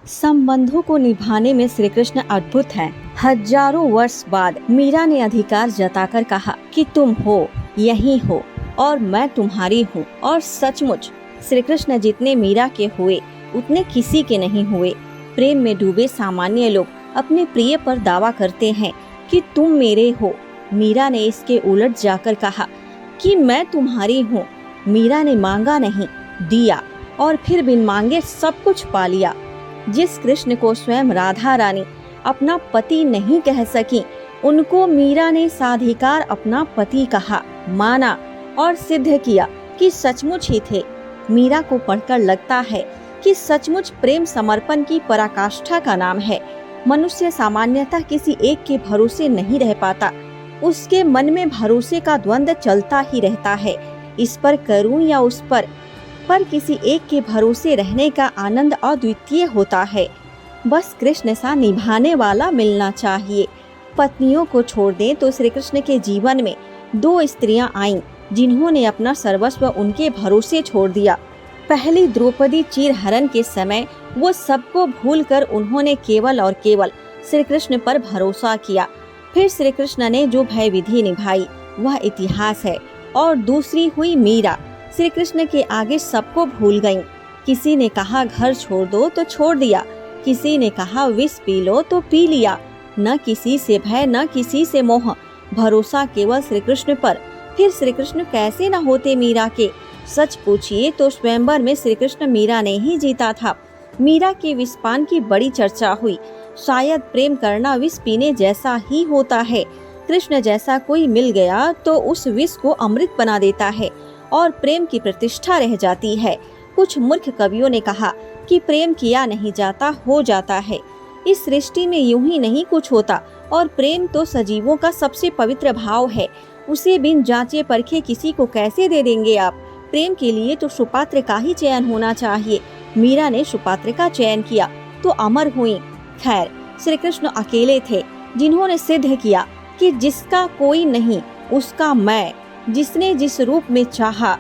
संबंधों को निभाने में श्री कृष्ण अद्भुत हैं। हजारों वर्ष बाद मीरा ने अधिकार जताकर कहा कि तुम हो, यही हो और मैं तुम्हारी हूँ। और सचमुच श्री कृष्ण जितने मीरा के हुए उतने किसी के नहीं हुए। प्रेम में डूबे सामान्य लोग अपने प्रिय पर दावा करते हैं कि तुम मेरे हो। मीरा ने इसके उलट जाकर कहा कि मैं तुम्हारी हूँ। मीरा ने मांगा नहीं, दिया और फिर बिन मांगे सब कुछ पा लिया। जिस कृष्ण को स्वयं राधा रानी अपना पति नहीं कह सकी, उनको मीरा ने साधिकार अपना पति कहा, माना और सिद्ध किया कि सचमुच ही थे। मीरा को पढ़कर लगता है कि सचमुच प्रेम समर्पण की पराकाष्ठा का नाम है। मनुष्य सामान्यतः किसी एक के भरोसे नहीं रह पाता। उसके मन में भरोसे का द्वंद्व चलता ही रहता है। इस पर करूं या उस पर किसी एक के भरोसे रहने का आनंद अद्वितीय होता है। बस कृष्ण सा निभाने वाला मिलना चाहिए। पत्नियों को छोड़ दें तो श्री कृष्ण के जीवन में 2 स्त्रियां आईं, जिन्होंने अपना सर्वस्व उनके भरोसे छोड़ दिया। पहली द्रौपदी चीरहरण के समय वो सबको भूलकर उन्होंने केवल और केवल श्री कृष्ण पर भरोसा किया। फिर श्री कृष्ण ने जो भय विधि निभाई वह इतिहास है। और दूसरी हुई मीरा, श्री कृष्ण के आगे सबको भूल गईं। किसी ने कहा घर छोड़ दो तो छोड़ दिया, किसी ने कहा विष पी लो तो पी लिया। न किसी से भय, न किसी से मोह, भरोसा केवल श्री कृष्ण पर। फिर श्री कृष्ण कैसे न होते मीरा के। सच पूछिए तो स्वयंवर में श्री कृष्ण मीरा ने ही जीता था। मीरा के विषपान की बड़ी चर्चा हुई। शायद प्रेम करना विष पीने जैसा ही होता है। कृष्ण जैसा कोई मिल गया तो उस विष को अमृत बना देता है और प्रेम की प्रतिष्ठा रह जाती है। कुछ मूर्ख कवियों ने कहा कि प्रेम किया नहीं जाता, हो जाता है। इस सृष्टि में यूं ही नहीं कुछ होता। और प्रेम तो सजीवों का सबसे पवित्र भाव है। उसे बिन जांचे परखे किसी को कैसे दे देंगे आप। प्रेम के लिए तो सुपात्र का ही चयन होना चाहिए। मीरा ने सुपात्र का चयन किया तो अमर हुई। खैर, श्री कृष्ण अकेले थे जिन्होंने सिद्ध किया कि जिसका कोई नहीं उसका मैं। जिसने जिस रूप में चाहा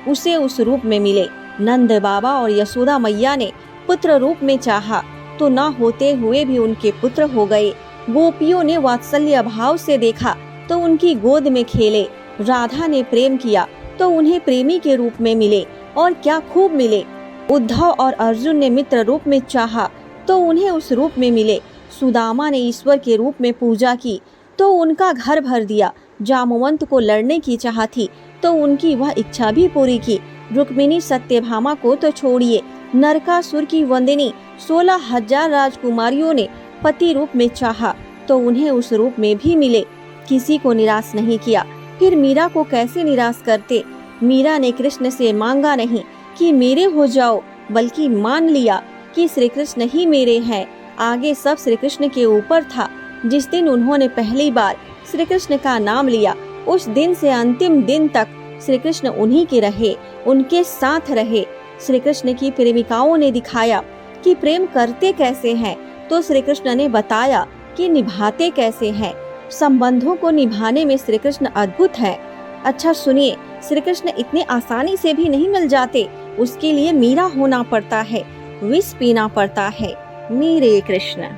उसे उस रूप में मिले। नंद बाबा और यशोदा मैया ने पुत्र रूप में चाहा तो न होते हुए भी उनके पुत्र हो गए। गोपियों ने वात्सल्य भाव से देखा तो उनकी गोद में खेले। राधा ने प्रेम किया तो उन्हें प्रेमी के रूप में मिले और क्या खूब मिले। उद्धव और अर्जुन ने मित्र रूप में चाहा तो उन्हें उस रूप में मिले। सुदामा ने ईश्वर के रूप में पूजा की तो उनका घर भर दिया। जामवंत को लड़ने की चाह थी तो उनकी वह इच्छा भी पूरी की। रुक्मिणी सत्यभामा को तो छोड़िए, नरकासुर की वंदिनी 16,000 राजकुमारियों ने पति रूप में चाहा तो उन्हें उस रूप में भी मिले। किसी को निराश नहीं किया। फिर मीरा को कैसे निराश करते। मीरा ने कृष्ण से मांगा नहीं कि मेरे हो जाओ, बल्कि मान लिया कि श्री कृष्ण ही मेरे हैं। आगे सब श्री कृष्ण के ऊपर था। जिस दिन उन्होंने पहली बार श्री कृष्ण का नाम लिया, उस दिन से अंतिम दिन तक श्री कृष्ण उन्हीं के रहे, उनके साथ रहे। श्री कृष्ण की प्रेमिकाओं ने दिखाया कि प्रेम करते कैसे हैं, तो श्री कृष्ण ने बताया कि निभाते कैसे हैं। संबंधों को निभाने में श्री कृष्ण अद्भुत हैं। अच्छा सुनिए, श्री कृष्ण इतने आसानी से भी नहीं मिल जाते। उसके लिए मीरा होना पड़ता है, विष पीना पड़ता है। मेरे कृष्ण।